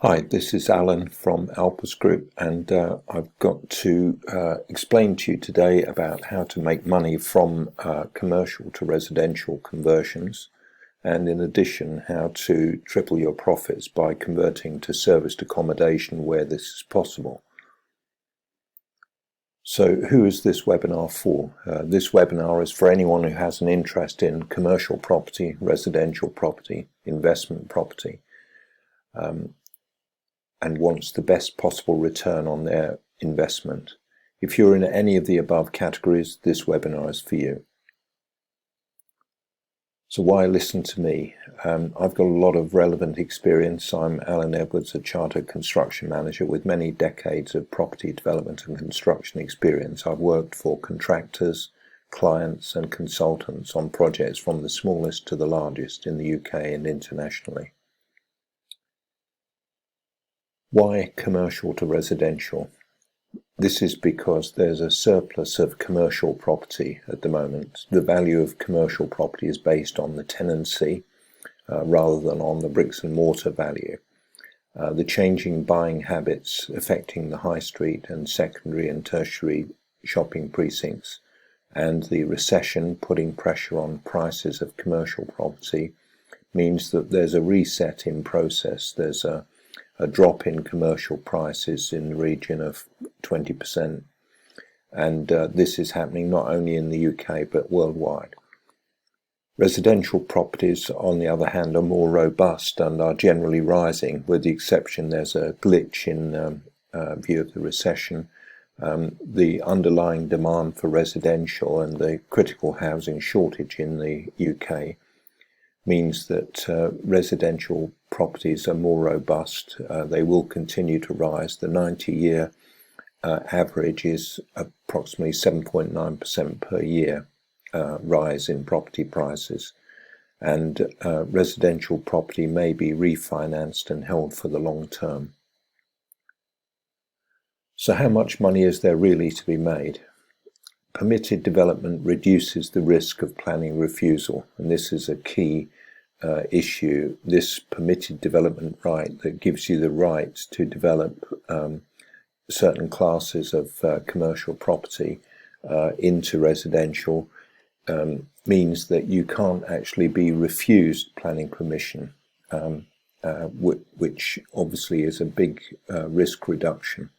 Hi, this is Alan from Alpus Group, and I've got to explain to you today about how to make money from commercial to residential conversions, and in addition, how to triple your profits by converting to serviced accommodation where this is possible. So who is this webinar for? This webinar is for anyone who has an interest in commercial property, residential property, investment property, and wants the best possible return on their investment. If you're in any of the above categories, this webinar is for you. So why listen to me? I've got a lot of relevant experience. I'm Alan Edwards, a chartered construction manager with many decades of property development and construction experience. I've worked for contractors, clients and consultants on projects from the smallest to the largest in the UK and internationally. Why commercial to residential? This is because there's a surplus of commercial property at the moment. The value of commercial property is based on the tenancy rather than on the bricks and mortar value. The changing buying habits affecting the high street and secondary and tertiary shopping precincts, and the recession putting pressure on prices of commercial property means that there's a reset in process. There's a drop in commercial prices in the region of 20%, and this is happening not only in the UK but worldwide. Residential properties, on the other hand, are more robust and are generally rising, with the exception there's a glitch in view of the recession. The underlying demand for residential and the critical housing shortage in the UK means that residential properties are more robust. They will continue to rise. The 90-year average is approximately 7.9% per year rise in property prices, and residential property may be refinanced and held for the long term. So how much money is there really to be made? Permitted development reduces the risk of planning refusal, and this is a key issue. This permitted development right that gives you the right to develop certain classes of commercial property into residential means that you can't actually be refused planning permission, which obviously is a big risk reduction.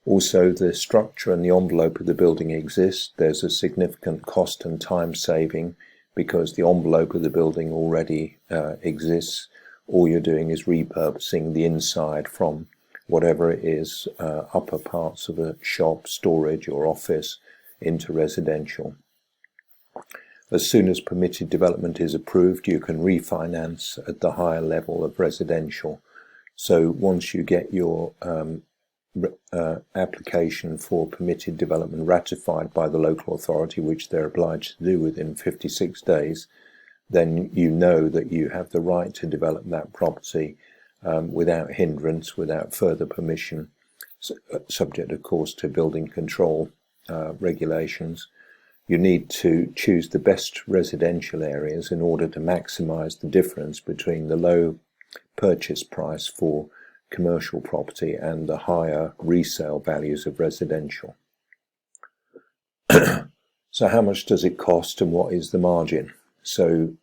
Also, the structure and the envelope of the building exist. There's a significant cost and time saving because the envelope of the building already exists. All you're doing is repurposing the inside from whatever it is, upper parts of a shop, storage or office, into residential. As soon as permitted development is approved, you can refinance at the higher level of residential. So once you get your application for permitted development ratified by the local authority, which they're obliged to do within 56 days, then you know that you have the right to develop that property without hindrance, without further permission, subject of course to building control regulations. You need to choose the best residential areas in order to maximize the difference between the low purchase price for commercial property and the higher resale values of residential. So how much does it cost and what is the margin? So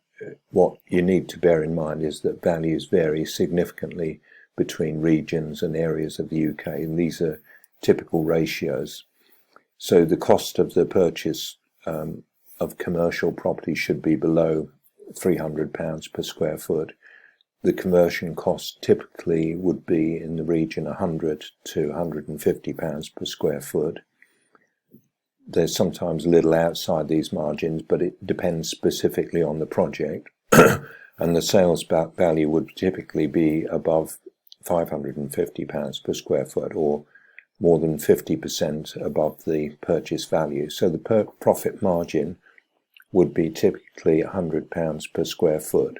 what you need to bear in mind is that values vary significantly between regions and areas of the UK, and these are typical ratios. So the cost of the purchase of commercial property should be below £300 per square foot. The conversion cost typically would be in the region £100 to £150 per square foot. There's sometimes a little outside these margins, but it depends specifically on the project. And the sales value would typically be above £550 per square foot, or more than 50% above the purchase value. So the profit margin would be typically £100 per square foot.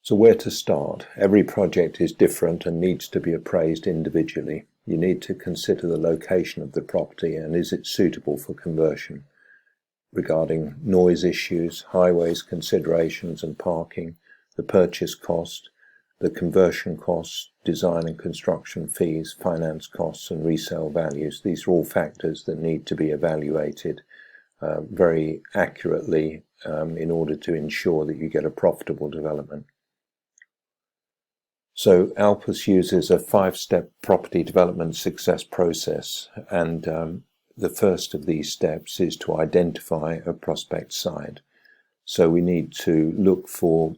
So where to start? Every project is different and needs to be appraised individually. You need to consider the location of the property and is it suitable for conversion. regarding noise issues, highways considerations and parking, the purchase cost, the conversion costs, design and construction fees, finance costs and resale values. These are all factors that need to be evaluated very accurately in order to ensure that you get a profitable development. So Alpus uses a 5-step property development success process, and the first of these steps is to identify a prospect site. So we need to look for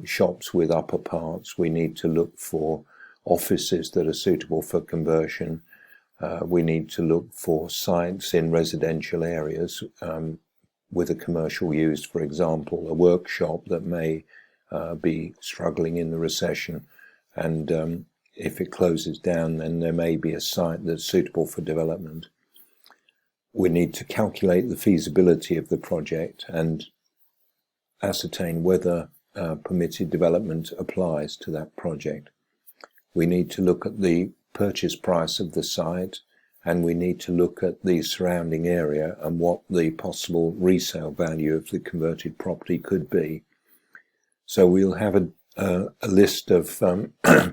shops with upper parts. We need to look for offices that are suitable for conversion. We need to look for sites in residential areas with a commercial use, for example, a workshop that may be struggling in the recession, and if it closes down, then there may be a site that's suitable for development. We need to calculate the feasibility of the project and ascertain whether permitted development applies to that project. We need to look at the purchase price of the site, and we need to look at the surrounding area and what the possible resale value of the converted property could be. So we'll have a list of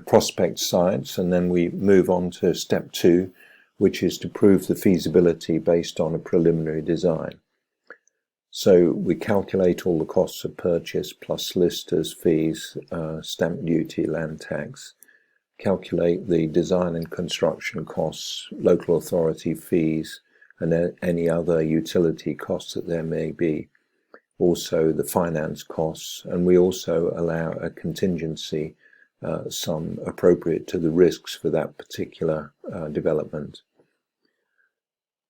prospect sites, and then we move on to step 2, which is to prove the feasibility based on a preliminary design. So we calculate all the costs of purchase plus solicitors' fees, stamp duty, land tax, calculate the design and construction costs, local authority fees, and any other utility costs that there may be, also the finance costs, and we also allow a contingency sum appropriate to the risks for that particular development.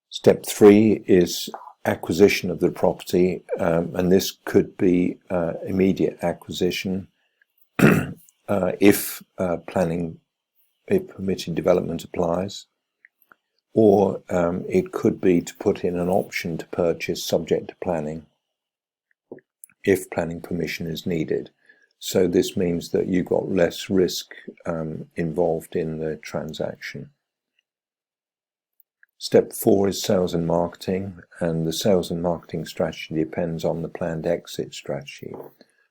Step 3 is acquisition of the property, and this could be immediate acquisition if permitted development applies, or it could be to put in an option to purchase subject to planning if planning permission is needed. So this means that you've got less risk involved in the transaction. Step 4 is sales and marketing, and the sales and marketing strategy depends on the planned exit strategy.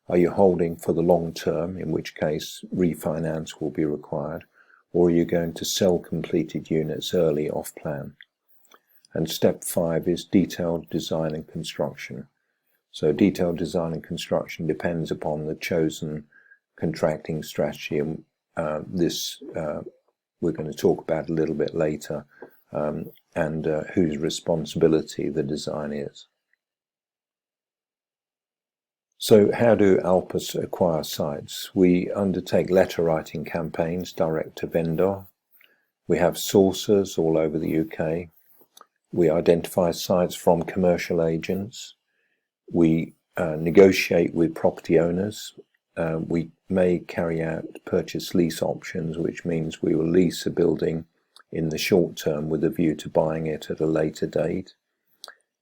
Are you holding for the long term, in which case refinance will be required, or are you going to sell completed units early off plan? And step 5 is detailed design and construction. So detailed design and construction depends upon the chosen contracting strategy, and this we're going to talk about a little bit later, and whose responsibility the design is. So how do Alpus acquire sites? We undertake letter writing campaigns direct to vendor. We have sources all over the UK. We identify sites from commercial agents. We negotiate with property owners. We may carry out purchase lease options, which means we will lease a building in the short term with a view to buying it at a later date.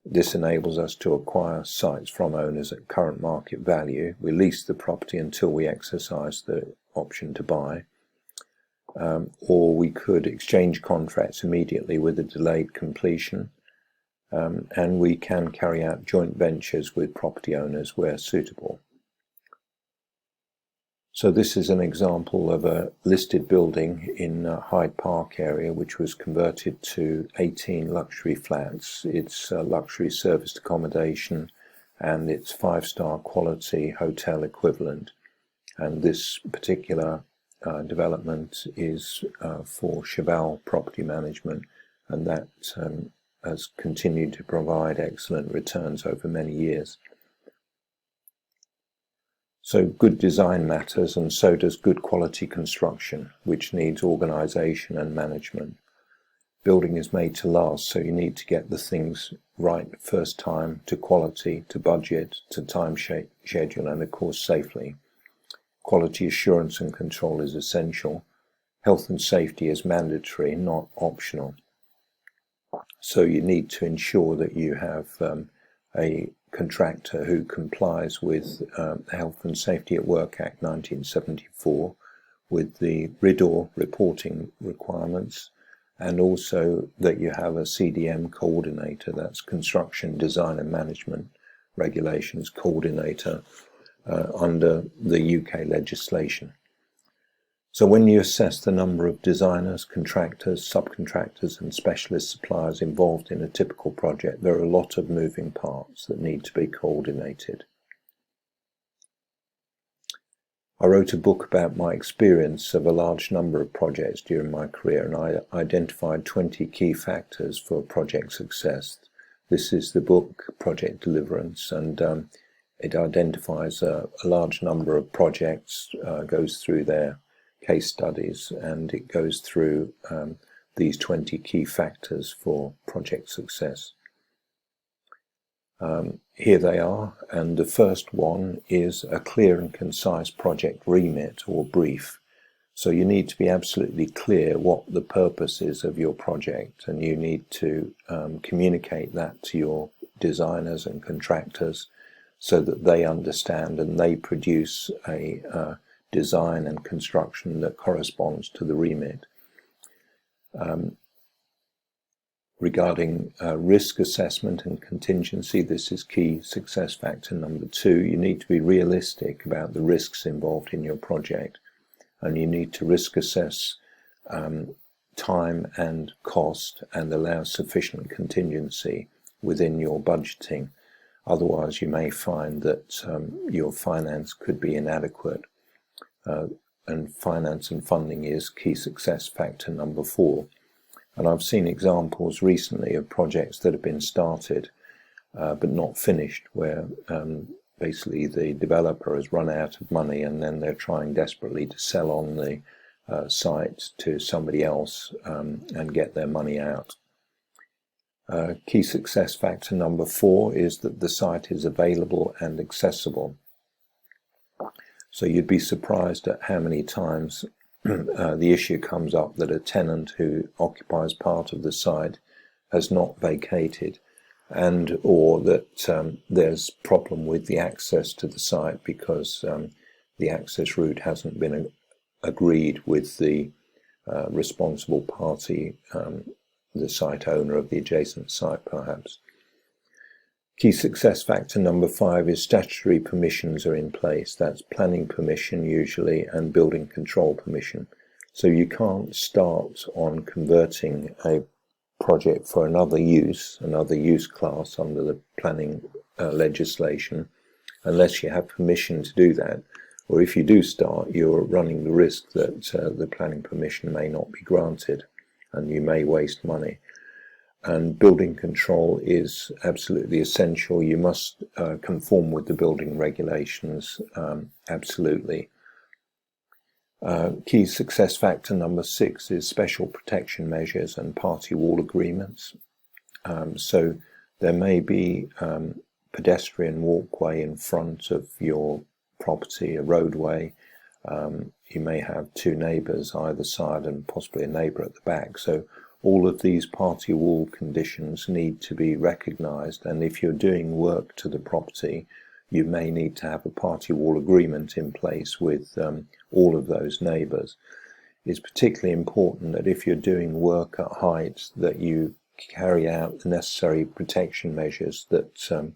This enables us to acquire sites from owners at current market value. We lease the property until we exercise the option to buy. Or we could exchange contracts immediately with a delayed completion. And we can carry out joint ventures with property owners where suitable. So this is an example of a listed building in Hyde Park area, which was converted to 18 luxury flats. It's luxury serviced accommodation, and it's 5-star quality hotel equivalent. And this particular development is for Cheval Property Management, and that has continued to provide excellent returns over many years. So good design matters, and so does good quality construction, which needs organisation and management. Building is made to last, so you need to get the things right first time, to quality, to budget, to time schedule, and of course safely. Quality assurance and control is essential. Health and safety is mandatory, not optional. So you need to ensure that you have a contractor who complies with the Health and Safety at Work Act 1974, with the RIDDOR reporting requirements, and also that you have a CDM coordinator, that's Construction Design and Management Regulations coordinator, under the UK legislation. So when you assess the number of designers, contractors, subcontractors and specialist suppliers involved in a typical project, there are a lot of moving parts that need to be coordinated. I wrote a book about my experience of a large number of projects during my career, and I identified 20 key factors for project success. This is the book, Project Deliverance, and it identifies a large number of projects, goes through their case studies, and it goes through these 20 key factors for project success. Here they are, and the first one is a clear and concise project remit or brief. So you need to be absolutely clear what the purpose is of your project, and you need to communicate that to your designers and contractors so that they understand and they produce a design and construction that corresponds to the remit. Regarding risk assessment and contingency, this is key success factor number 2. You need to be realistic about the risks involved in your project, and you need to risk assess time and cost and allow sufficient contingency within your budgeting. Otherwise, you may find that your finance could be inadequate. And finance and funding is key success factor number 4. And I've seen examples recently of projects that have been started but not finished, where basically the developer has run out of money and then they're trying desperately to sell on the site to somebody else and get their money out. Key success factor number 4 is that the site is available and accessible. So you'd be surprised at how many times the issue comes up that a tenant who occupies part of the site has not vacated, and or that there's problem with the access to the site because the access route hasn't been agreed with the responsible party, the site owner of the adjacent site perhaps. Key success factor number 5 is statutory permissions are in place. That's planning permission usually and building control permission. So you can't start on converting a project for another use class under the planning legislation, unless you have permission to do that. Or if you do start, you're running the risk that the planning permission may not be granted and you may waste money. And building control is absolutely essential. You must conform with the building regulations, absolutely. Key success factor number 6 is special protection measures and party wall agreements. So there may be pedestrian walkway in front of your property, a roadway. You may have 2 neighbours either side and possibly a neighbour at the back. So all of these party wall conditions need to be recognised, and if you're doing work to the property, you may need to have a party wall agreement in place with all of those neighbours. It's particularly important that if you're doing work at height, that you carry out the necessary protection measures, that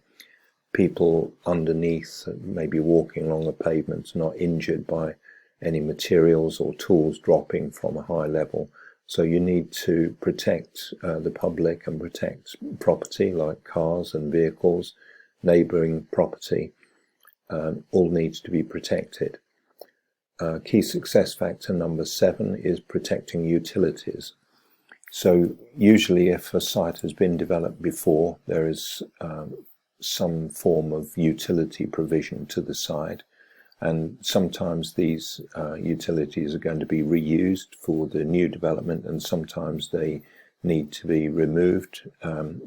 people underneath, maybe walking along the pavement, are not injured by any materials or tools dropping from a high level. So you need to protect the public and protect property like cars and vehicles, neighbouring property, all needs to be protected. Key success factor number 7 is protecting utilities. So usually if a site has been developed before, there is some form of utility provision to the site. And sometimes these utilities are going to be reused for the new development, and sometimes they need to be removed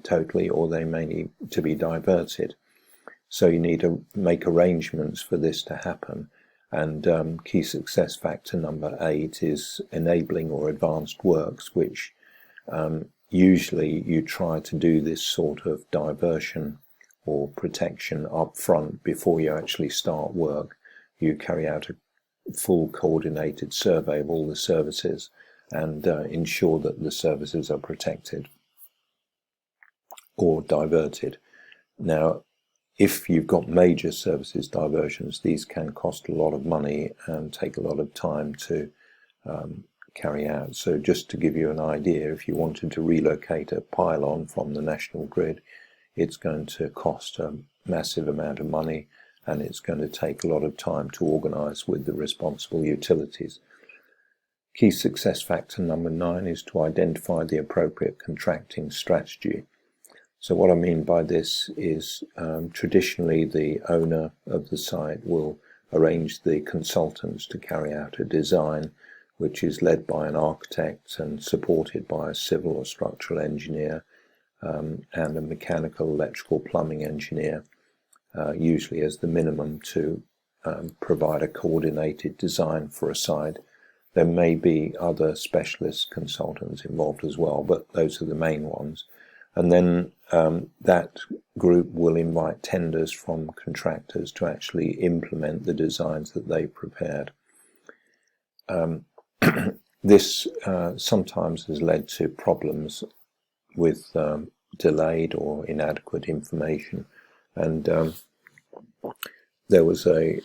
totally, or they may need to be diverted. So you need to make arrangements for this to happen. And key success factor number 8 is enabling or advanced works, which usually you try to do this sort of diversion or protection up front before you actually start work. You carry out a full coordinated survey of all the services, and ensure that the services are protected or diverted. Now, if you've got major services diversions, these can cost a lot of money and take a lot of time to carry out. So just to give you an idea, if you wanted to relocate a pylon from the national grid, it's going to cost a massive amount of money, and it's going to take a lot of time to organise with the responsible utilities. Key success factor number 9 is to identify the appropriate contracting strategy. So what I mean by this is traditionally the owner of the site will arrange the consultants to carry out a design which is led by an architect and supported by a civil or structural engineer and a mechanical, electrical, plumbing engineer, usually as the minimum to provide a coordinated design for a site. There may be other specialist consultants involved as well, but those are the main ones. And then that group will invite tenders from contractors to actually implement the designs that they prepared. This sometimes has led to problems with delayed or inadequate information, and there was a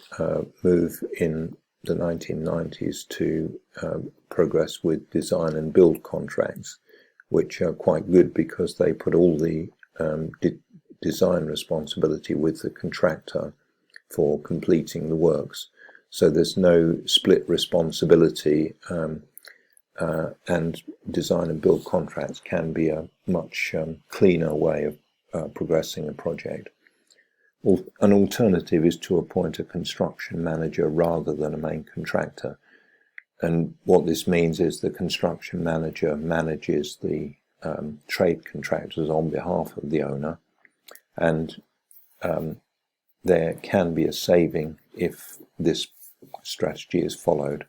move in the 1990s to progress with design and build contracts, which are quite good because they put all the design responsibility with the contractor for completing the works. So there's no split responsibility, and design and build contracts can be a much cleaner way of progressing a project. An alternative is to appoint a construction manager rather than a main contractor. And what this means is the construction manager manages the trade contractors on behalf of the owner, and there can be a saving if this strategy is followed.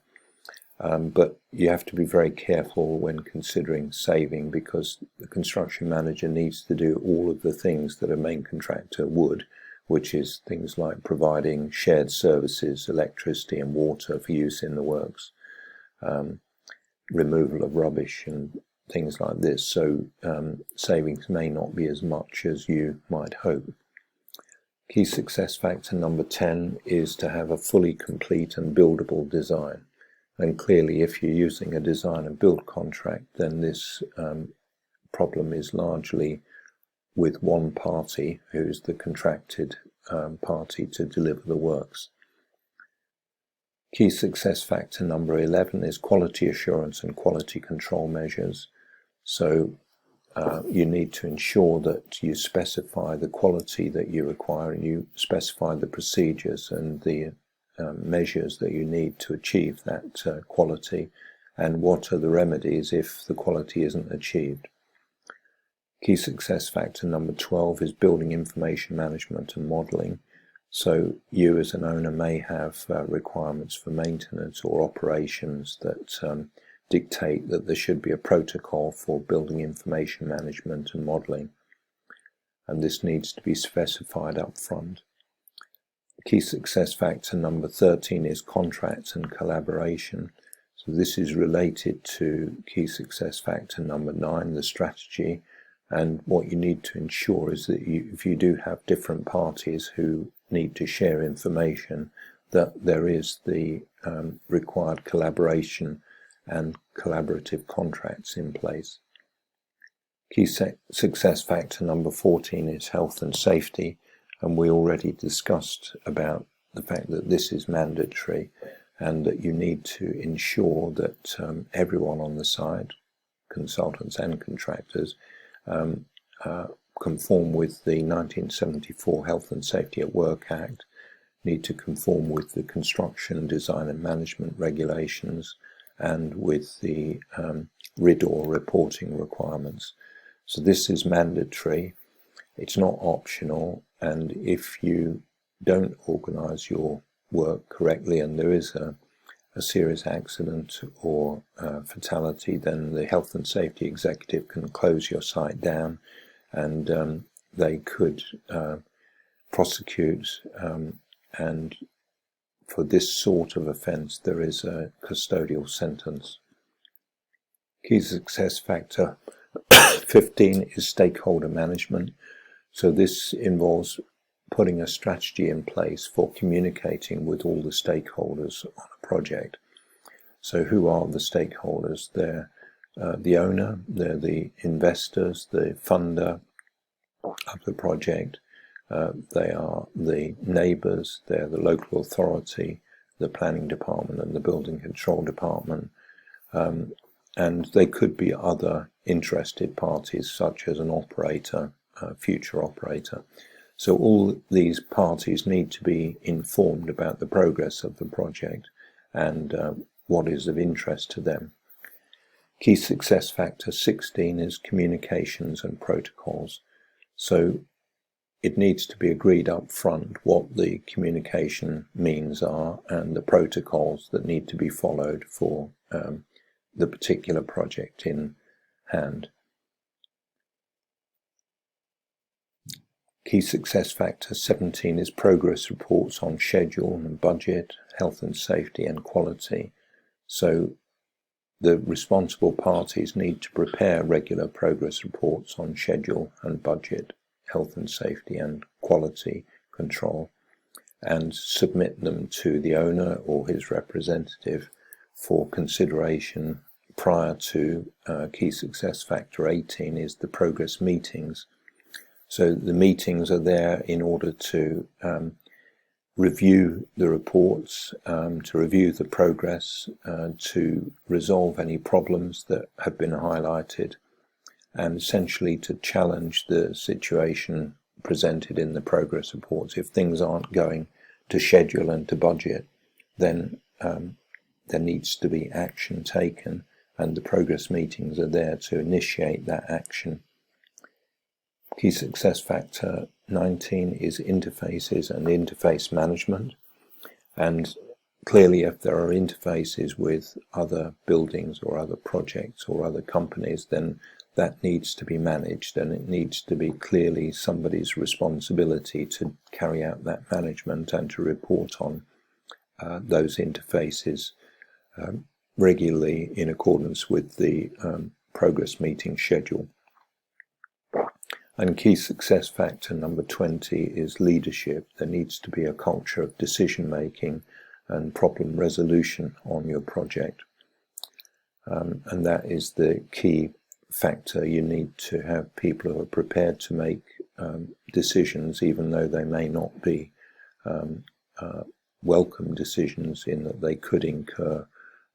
But you have to be very careful when considering saving, because the construction manager needs to do all of the things that a main contractor would, which is things like providing shared services, electricity and water for use in the works, removal of rubbish and things like this. So savings may not be as much as you might hope. Key success factor number 10 is to have a fully complete and buildable design. And clearly, if you're using a design and build contract, then this problem is largely with one party, who's the contracted party to deliver the works. Key success factor number 11 is quality assurance and quality control measures. So you need to ensure that you specify the quality that you require, and you specify the procedures and the measures that you need to achieve that quality, and what are the remedies if the quality isn't achieved. Key success factor number 12 is building information management and modelling. So you as an owner may have requirements for maintenance or operations that dictate that there should be a protocol for building information management and modelling, and this needs to be specified up front. Key success factor number 13 is contracts and collaboration. So this is related to key success factor number 9, the strategy. And what you need to ensure is that if you do have different parties who need to share information, that there is the required collaboration and collaborative contracts in place. Key success factor number 14 is health and safety. And we already discussed about the fact that this is mandatory, and that you need to ensure that everyone on the site, consultants and contractors, conform with the 1974 Health and Safety at Work Act, need to conform with the construction, design and management regulations, and with the RIDOR reporting requirements. So this is mandatory. It's not optional, and if you don't organise your work correctly and there is a serious accident or fatality, then the health and safety executive can close your site down, and they could prosecute, and for this sort of offence there is a custodial sentence. Key success factor 15 is stakeholder management. So this involves putting a strategy in place for communicating with all the stakeholders on a project. So who are the stakeholders? They're the owner, they're the investors, the funder of the project, they are the neighbours, they're the local authority, the planning department and the building control department, and they could be other interested parties such as an operator, future operator. So all these parties need to be informed about the progress of the project and what is of interest to them. Key success factor 16 is communications and protocols. So it needs to be agreed up front what the communication means are and the protocols that need to be followed for the particular project in hand. Key success factor 17 is progress reports on schedule and budget, health and safety and quality. So the responsible parties need to prepare regular progress reports on schedule and budget, health and safety and quality control, and submit them to the owner or his representative for consideration prior to key success factor 18 is the progress meetings. So the meetings are there in order to review the reports, to review the progress, to resolve any problems that have been highlighted, and essentially to challenge the situation presented in the progress reports. If things aren't going to schedule and to budget, then there needs to be action taken, and the progress meetings are there to initiate that action. Key success factor 19 is interfaces and interface management, and clearly if there are interfaces with other buildings or other projects or other companies, then that needs to be managed, and it needs to be clearly somebody's responsibility to carry out that management and to report on those interfaces regularly in accordance with the progress meeting schedule. And key success factor number 20 is leadership. There needs to be a culture of decision making and problem resolution on your project, and that is the key factor. You need to have people who are prepared to make decisions, even though they may not be welcome decisions, in that they could incur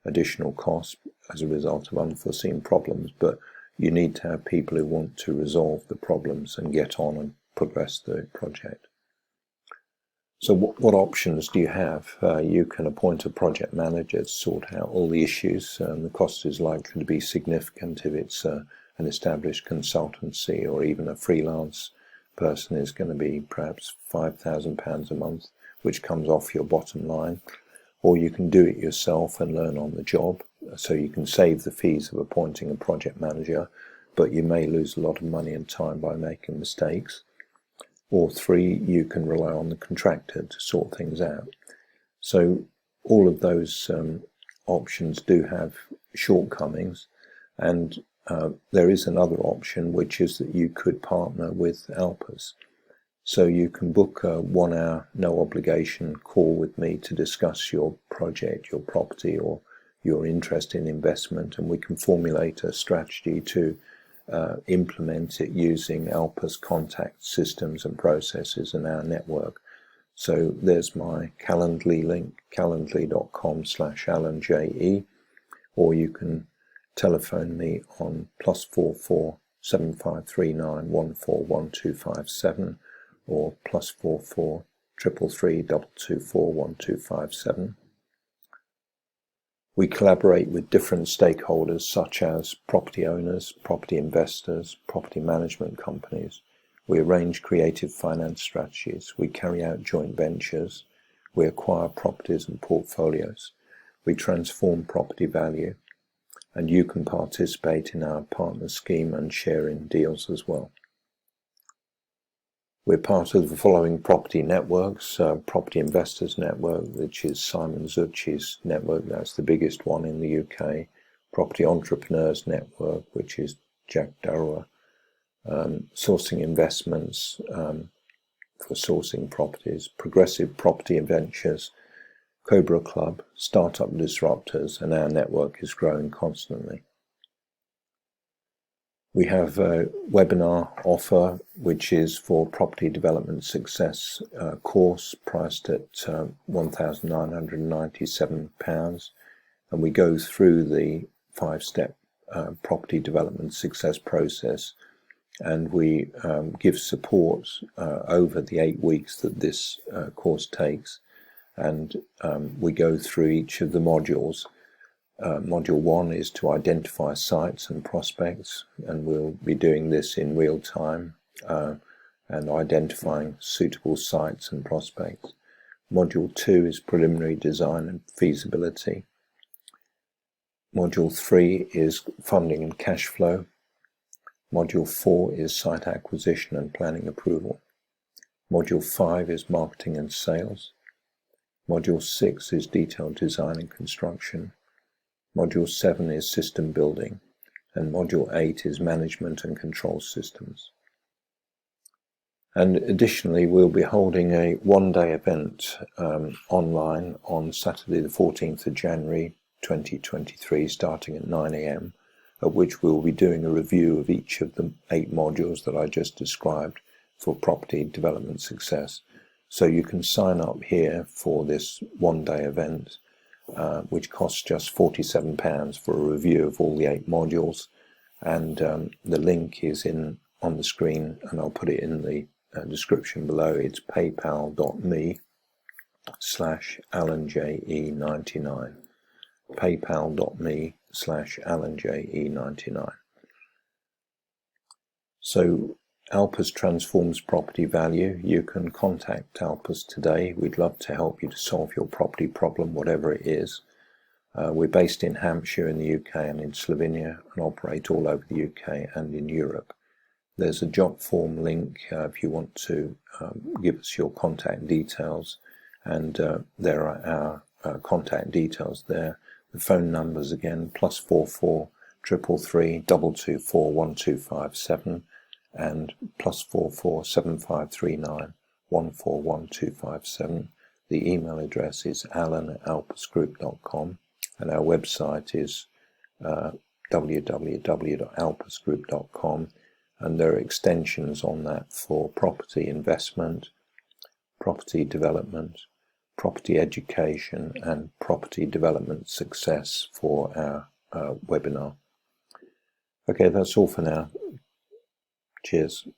additional costs as a result of unforeseen problems, but you need to have people who want to resolve the problems and get on and progress the project. So what options do you have? You can appoint a project manager to sort out all the issues. The cost is likely to be significant if it's an established consultancy, or even a freelance person is going to be perhaps £5,000 a month, which comes off your bottom line. Or you can do it yourself and learn on the job. So you can save the fees of appointing a project manager, but you may lose a lot of money and time by making mistakes. Or 3, you can rely on the contractor to sort things out. So all of those options do have shortcomings, and there is another option, which is that you could partner with Alpus. So you can book a 1-hour no obligation call with me to discuss your project, your property, or your interest in investment, and we can formulate a strategy to implement it using Alpus contact systems and processes in our network. So there's my Calendly link, calendly.com/AlanJE, or you can telephone me on +44 7539 141257 or +44 333 224 1257. We collaborate with different stakeholders such as property owners, property investors, property management companies. We arrange creative finance strategies. We carry out joint ventures. We acquire properties and portfolios. We transform property value. And you can participate in our partner scheme and share in deals as well. We're part of the following property networks: Property Investors Network, which is Simon Zucchi's network. That's the biggest one in the UK. Property Entrepreneurs Network, which is Jack Darrow, Sourcing Investments for sourcing properties, Progressive Property Ventures, Cobra Club, Startup Disruptors, and our network is growing constantly. We have a webinar offer which is for Property Development Success course priced at £1,997, and we go through the 5-step property development success process, and we give support over the 8 weeks that this course takes, and we go through each of the modules. Module 1 is to identify sites and prospects, and we'll be doing this in real time and identifying suitable sites and prospects. Module 2 is preliminary design and feasibility. Module 3 is funding and cash flow. Module 4 is site acquisition and planning approval. Module 5 is marketing and sales. Module 6 is detailed design and construction. Module 7 is system building, and Module 8 is management and control systems. And additionally, we'll be holding a one-day event online on Saturday the 14th of January 2023, starting at 9 AM, at which we'll be doing a review of each of the 8 modules that I just described for property development success. So you can sign up here for this one-day event, which costs just £47 for a review of all the 8 modules, and the link is on the screen, and I'll put it in the description below. It's paypal.me/AlanJE99, paypal.me/AlanJE99. So Alpus transforms property value. You can contact Alpus today. We'd love to help you to solve your property problem, whatever it is. We're based in Hampshire in the UK and in Slovenia, and operate all over the UK and in Europe. There's a job form link if you want to give us your contact details, and there are our contact details there. The phone numbers again, +44 333 224 1257 and +44 7539 141257. The email address is alan@alpusgroup.com, and our website is www.alpusgroup.com, and there are extensions on that for property investment, property development, property education, and property development success for our webinar. Okay, that's all for now. Cheers.